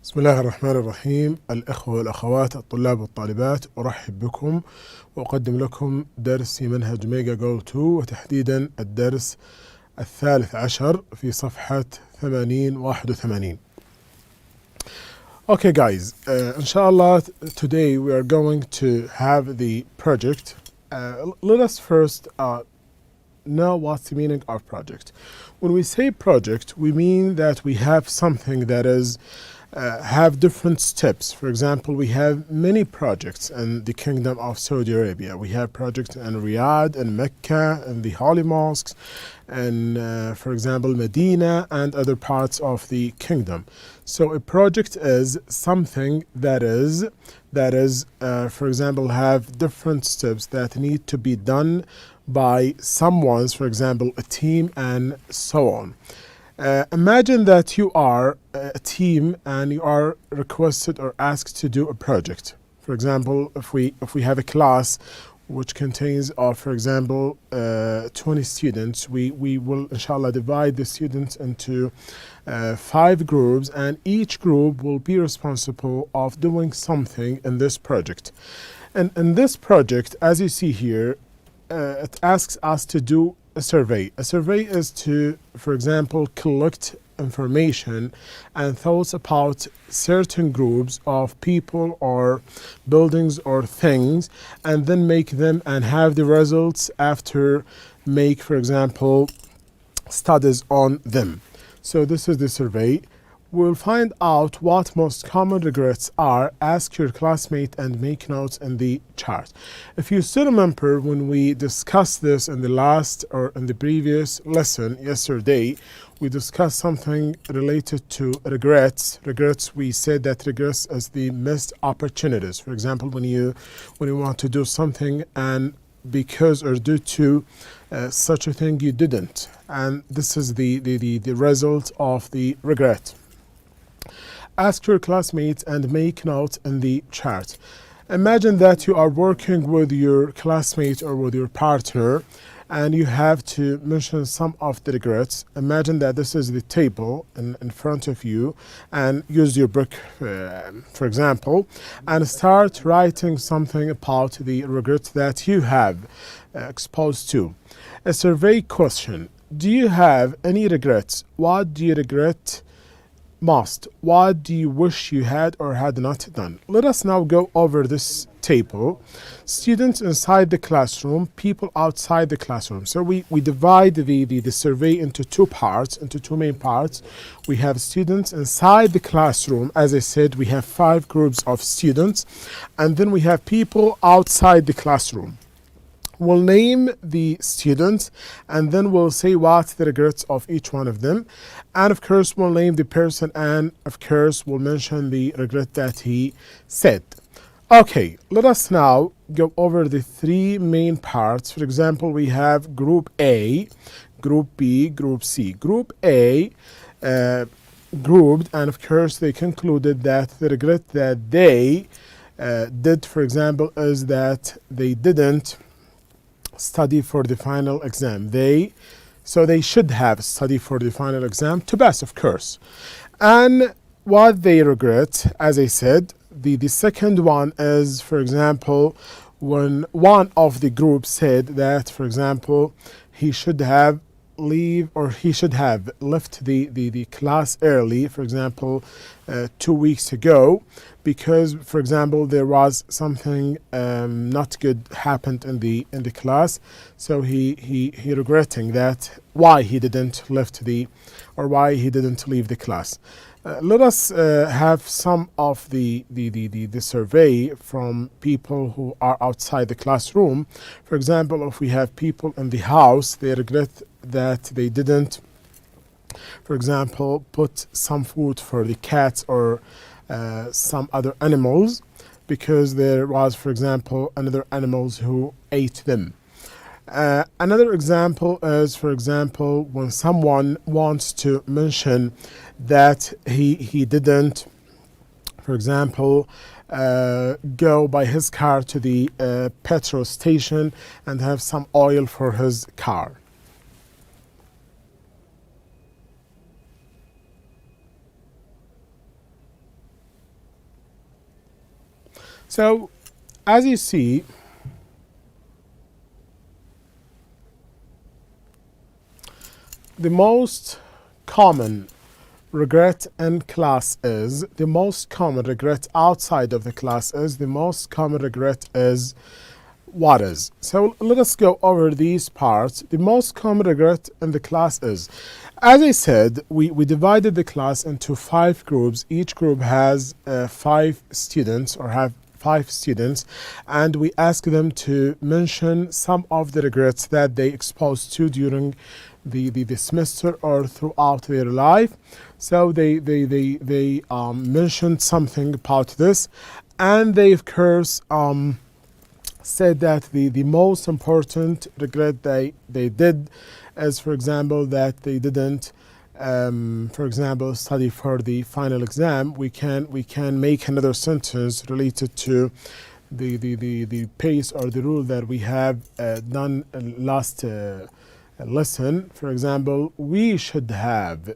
بسم الله الرحمن الرحيم. الأخوة والأخوات الطلاب والطالبات، أرحب بكم وأقدم لكم درس في منهج ميجا جول 2 وتحديدا الدرس الثالث عشر في صفحة 80-81. Okay guys, inshallah today we are going to have the project. Let us first know what's the meaning of project. When we say project, we mean that we have something that is have different steps. For example, we have many projects in the Kingdom of Saudi Arabia. We have projects in Riyadh and Mecca and the Holy Mosques and for example Medina and other parts of the kingdom. So a project is something that is for example have different steps that need to be done by someone's, for example a team and so on. Imagine that you are a team and you are requested or asked to do a project. For example, if we have a class which contains for example 20 students, we will inshallah divide the students into 5 groups, and each group will be responsible of doing something in this project. And in this project, as you see here, it asks us to do a survey. A survey is to, for example, collect information and thoughts about certain groups of people or buildings or things, and then make them and have the results after make, for example, studies on them. So this is the survey. We'll find out what most common regrets are. Ask your classmate and make notes in the chart. If you still remember when we discussed this in the last or in the previous lesson yesterday, we discussed something related to regrets. Regrets, we said that regrets is the missed opportunities. For example, when you want to do something and because or due to such a thing you didn't, and this is the result of the regret. Ask your classmates and make notes in the chart. Imagine that you are working with your classmate or with your partner and you have to mention some of the regrets. Imagine that this is the table in front of you, and use your book for example, and start writing something about the regrets that you have exposed to. A survey question: do you have any regrets? What do you regret most? What do you wish you had or had not done? Let us now go over this table. Students inside the classroom, people outside the classroom. So we divide the survey into two parts, into two main parts. We have students inside the classroom. As I said, we have 5 groups of students, and then we have people outside the classroom. We'll name the students and then we'll say what's the regrets of each one of them. And of course, we'll name the person and of course, we'll mention the regret that he said. Okay, let us now go over the 3 main parts. For example, we have Group A, Group B, Group C. Group A grouped, and of course, they concluded that the regret that they did, for example, is that they didn't study for the final exam. So they should have studied for the final exam to pass, of course. And what they regret, as I said, the second one is, for example, when one of the groups said that, for example, he should have left the class early, for example 2 weeks ago, because for example there was something not good happened in the class, so he regretting that why he didn't why he didn't leave the class. Let us have some of the survey from people who are outside the classroom. For example, if we have people in the house, they regret that they didn't, for example, put some food for the cats or some other animals, because there was, for example, another animals who ate them. Another example is, for example, when someone wants to mention that he didn't, for example, go by his car to the petrol station and have some oil for his car. So as you see, the most common regret in class is, the most common regret outside of the class is, the most common regret is what is. So let us go over these parts. The most common regret in the class is, as I said, we divided the class into 5 groups. Each group has 5 students, or have 5 students, and we ask them to mention some of the regrets that they exposed to during the semester or throughout their life. So they mentioned something about this, and they of course said that the most important regret they did is, for example, that they didn't for example, study for the final exam. We can make another sentence related to the pace or the rule that we have done last lesson. For example, we should have,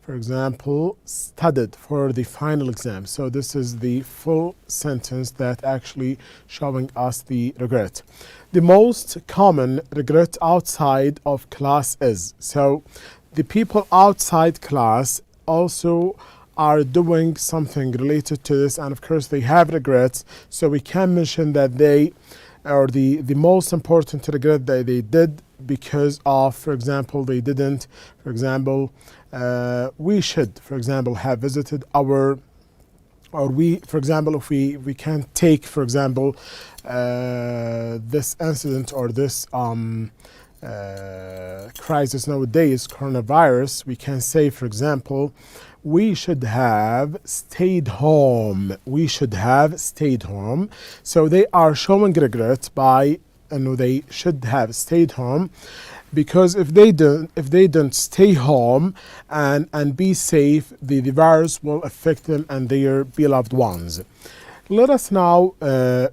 for example, studied for the final exam. So this is the full sentence that actually showing us the regret. The most common regret outside of class is, so the people outside class also are doing something related to this, and of course they have regrets. So we can mention that they, or the most important regret that they did because of, for example, they didn't, for example, we should, for example, have visited our, or we, for example, if we can take, for example, this incident or this crisis nowadays, coronavirus, we can say, for example, we should have stayed home. We should have stayed home. So they are showing regret by, they should have stayed home, because if they don't stay home and be safe, the virus will affect them and their beloved ones. Let us now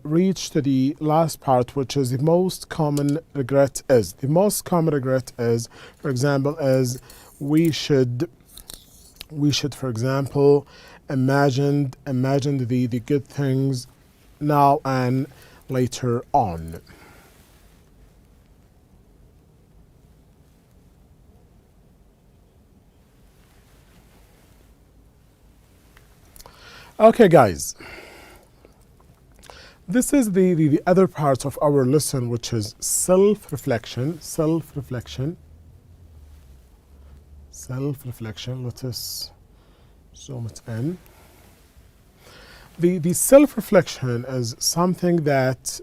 reach to the last part, which is the most common regret is. The most common regret is, for example, is we should, for example, imagine the good things now and later on. Okay, guys. This is the other part of our lesson, which is self-reflection. Let us zoom it in. The self-reflection is something that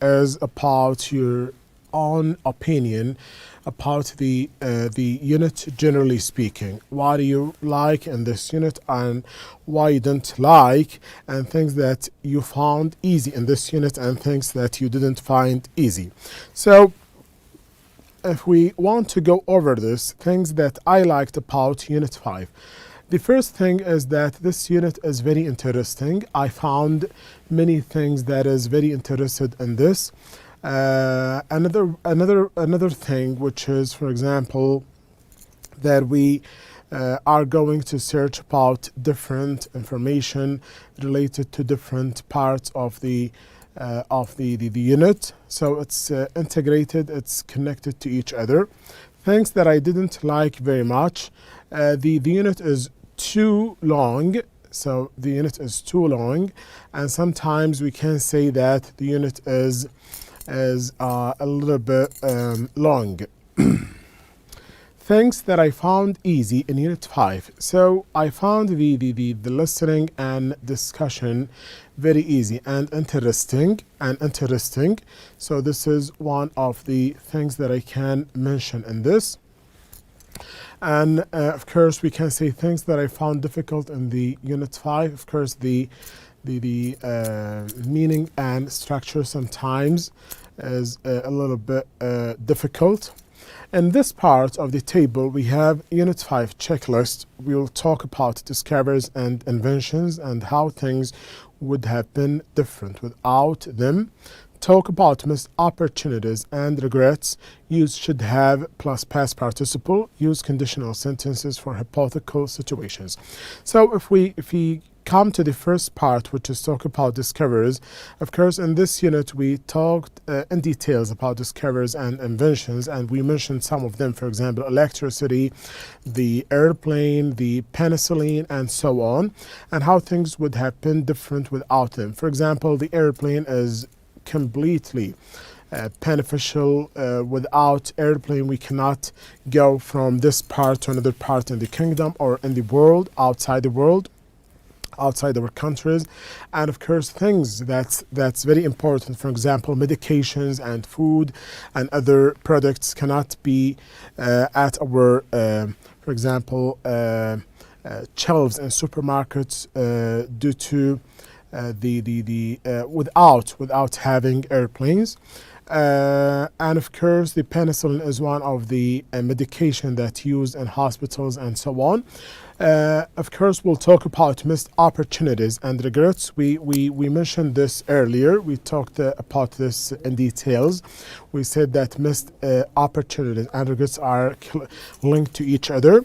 is about your own opinion about the unit, generally speaking. What do you like in this unit and why you didn't like, and things that you found easy in this unit and things that you didn't find easy. So if we want to go over this, things that I liked about Unit 5. The first thing is that this unit is very interesting. I found many things that is very interested in this. Another thing, which is, for example, that we are going to search about different information related to different parts of the unit. So it's integrated, it's connected to each other. Things that I didn't like very much. The unit is too long. So the unit is too long, and sometimes we can say that the unit is a little bit long. Things that I found easy in Unit 5. So I found the listening and discussion very easy and interesting. So this is one of the things that I can mention in this. And of course we can say things that I found difficult in the Unit 5. Of course the meaning and structure sometimes is a little bit difficult. In this part of the table, we have Unit 5 checklist. We will talk about discoveries and inventions and how things would have been different without them. Talk about missed opportunities and regrets. Use should have plus past participle. Use conditional sentences for hypothetical situations. So if we come to the first part, which is talk about discoveries. Of course, in this unit, we talked in details about discoveries and inventions, and we mentioned some of them, for example, electricity, the airplane, the penicillin, and so on, and how things would have been different without them. For example, the airplane is completely beneficial. Without airplane, we cannot go from this part to another part in the kingdom or in the world, outside the world, outside our countries. And of course, things that's very important, for example, medications and food and other products cannot be at our for example shelves in supermarkets due to without having airplanes. And of course, the penicillin is one of the medication that's used in hospitals and so on. Of course, we'll talk about missed opportunities and regrets. We mentioned this earlier. We talked about this in details. We said that missed opportunities and regrets are linked to each other.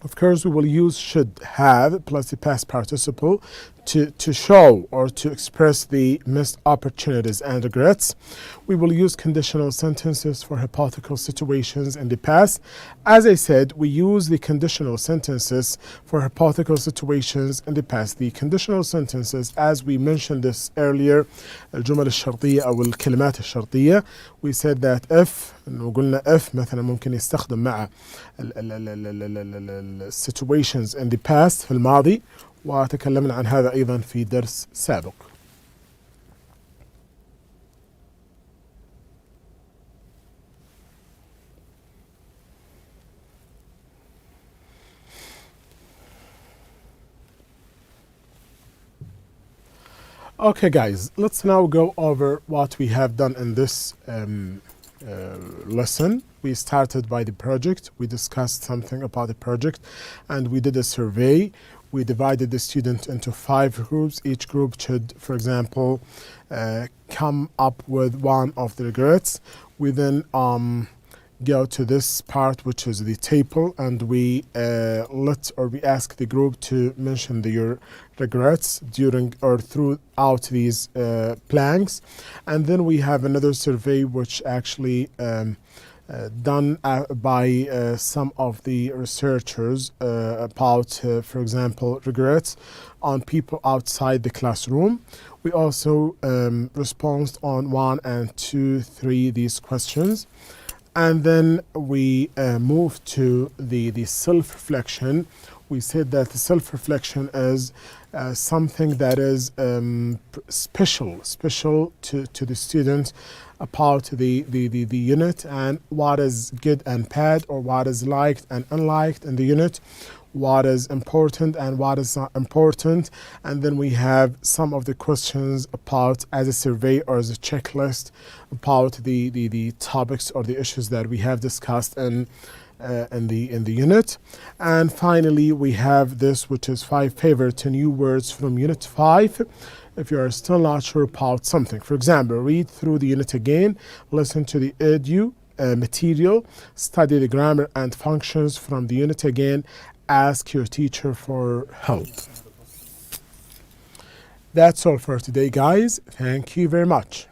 Of course, we will use should have plus the past participle to show or to express the missed opportunities and regrets. We will use conditional sentences for hypothetical situations in the past. As I said, we use the conditional sentences for hypothetical situations in the past. The conditional sentences, as we mentioned this earlier, الجمل الشرطية أو الكلمات الشرطية, we said that if, وقلنا if مثلا ممكن يستخدم مع situations in the past في الماضي، وتكلمنا عن هذا أيضا في درس سابق. Okay guys, let's now go over what we have done in this lesson. We started by the project. We discussed something about the project and we did a survey. We divided the student into 5 groups. Each group should, for example, come up with one of the regrets. We then go to this part, which is the table, and we we ask the group to mention their regrets during or throughout these blanks. And then we have another survey which actually done by some of the researchers about, for example, regrets on people outside the classroom. We also responded on 1 and 2, 3 these questions. And then we moved to the self-reflection. We said that the self-reflection is something that is special to the student about the unit and what is good and bad, or what is liked and unliked in the unit, what is important and what is not important. And then we have some of the questions about, as a survey or as a checklist, about the topics or the issues that we have discussed in the unit. And finally, we have this, which is 5 favorite new words from Unit 5. If you are still not sure about something, for example, read through the unit again, listen to the edu material, study the grammar and functions from the unit again, ask your teacher for help. That's all for today, guys. Thank you very much.